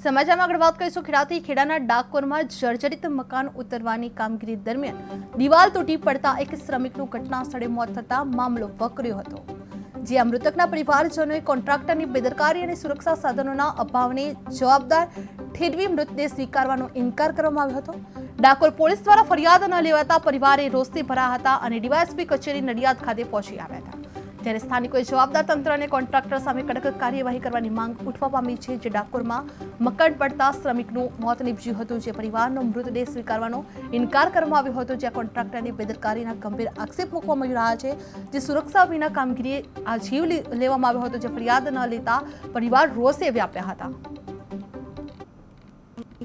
સમાચારમાં આગળ વાત કરીશું ખેડાથી ખેડાના ડાકોરમાં જર્જરિત મકાન ઉતરવાની કામગીરી દરમિયાન દિવાલ તૂટી પડતા એક શ્રમિકનું ઘટના સ્થળે મોત થતા મામલો વકર્યો હતો। જ્યાં મૃતકના પરિવારજનોએ કોન્ટ્રાક્ટરની બેદરકારી અને સુરક્ષા સાધનોના અભાવને જવાબદાર ઠેરવી મૃતદેહ સ્વીકારવાનો ઇનકાર કરવામાં આવ્યો હતો। ડાકોર પોલીસ દ્વારા ફરિયાદ ન લેવાતા પરિવારે રોષથી ભરાયા હતા અને ડીવાયએસપી કચેરી નડિયાદ ખાતે પહોંચી આવ્યા હતા। ત્યારે સ્થાનિકોએ જવાબદાર તંત્ર અને કોન્ટ્રાક્ટર સામે કડક કાર્યવાહી કરવાની માંગ ઉઠવા પામી છે। જે ડાકોરમાં મકાન પડતા શ્રમિકનું મોત નીપજ્યું હતું, જે પરિવારનો મૃતદેહ સ્વીકારવાનો ઇનકાર કરવામાં આવ્યો હતો। જ્યાં કોન્ટ્રાક્ટરની બેદરકારીના ગંભીર આક્ષેપ મૂકવામાં આવી રહ્યા છે। જે સુરક્ષા વિના કામગીરીએ આ જીવ લેવામાં આવ્યો હતો, જે ફરિયાદ ન લેતા પરિવાર રોષે વ્યાપ્યા હતા।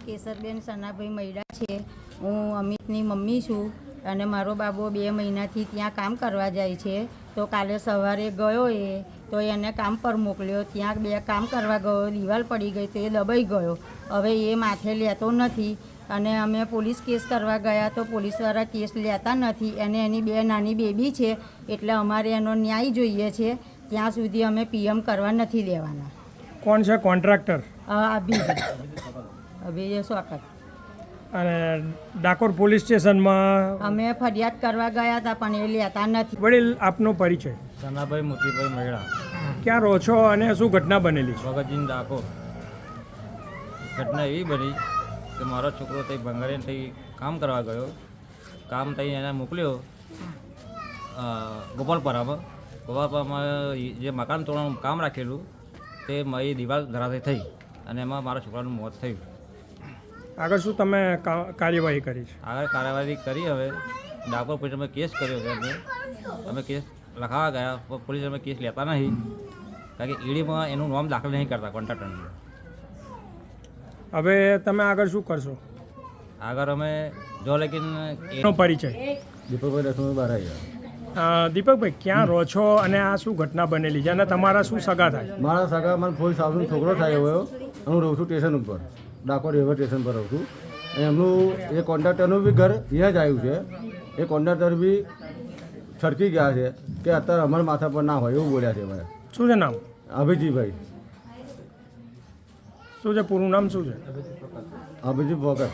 કેસરબેન સનાભાઈ મૈડા છે। હું અમિતની મમ્મી છું અને મારો બાબો 2 મહિનાથી ત્યાં કામ કરવા જાય છે। તો કાલે સવારે ગયો તો એને કામ પર મોકલ્યો, ત્યાં 2 કામ કરવા ગયો, દિવાલ પડી ગઈ તો એ દબાઈ ગયો। હવે એ માથે લેતો નથી અને અમે પોલીસ કેસ કરવા ગયા તો પોલીસવાળા કેસ લેતા નથી અને એની 2 નાની બેબી છે, એટલે અમારે એનો ન્યાય જોઈએ છે। ત્યાં સુધી અમે પીએમ કરવા નથી દેવાના। કોણ છે કોન્ટ્રાક્ટર? અભિજય સ્વાગત। અને ડાકોર પોલીસ સ્ટેશનમાં અમે ફરિયાદ કરવા ગયા હતા પણ એ લેતા નથી। વડીલ, આપનો પરિચય? સનાભાઈ મોતીભાઈ મૈડા। ક્યાં રહો છો અને શું ઘટના બનેલી છે? વગતજીન ડાકોર। ઘટના એવી બની કે મારો છોકરો ત્યાં ભંગારીને ત્યાં કામ કરવા ગયો, કામ ત્યાં એને મોકલ્યો ગોપાલપરામાં। ગોપાલપરામાં જે મકાન તોડવાનું કામ રાખેલું તે મારી દિવાલ ધરાશે થઈ અને એમાં મારા છોકરાનું મોત થયું। આગળ શું તમે કાર્યવાહી કરી છે? આગળ કાર્યવાહી કરી, હવે ડાકોર પોલીસ અમે કેસ કર્યો છે। અમે કેસ લખાવા ગયા પણ પોલીસ અમે કેસ લેતા નહીં, કારણ કે ઈડીમાં એનું નામ દાખલ નહીં કરતા કોન્ટ્રાક્ટરનું। હવે તમે આગળ શું કરશો? આગળ અમે જો લેકિન એનો પરિચય? દીપકભાઈ રસમભાઈ બારાયા। દીપકભાઈ, ક્યાં રહો છો અને આ શું ઘટના બનેલી છે અને તમારા શું સગા થાય? મારા સગા મને ફૂલ સાસુનો છોકરો થાય એવો। હું રહું છું સ્ટેશન ઉપર, ડાકોર રેલવે સ્ટેશન પર રહું છું। અને એમનું એ કોન્ટ્રાક્ટરનું બી ઘર અહીંયા જ આવ્યું છે। એ કોન્ટ્રાક્ટર બી છટકી ગયા છે કે અત્યારે અમારા માથા પર ના હોય એવું બોલ્યા છે ભાઈ। શું છે નામ? અભિજીભાઈ। શું છે પૂરું નામ શું છે? અભિજીત વગર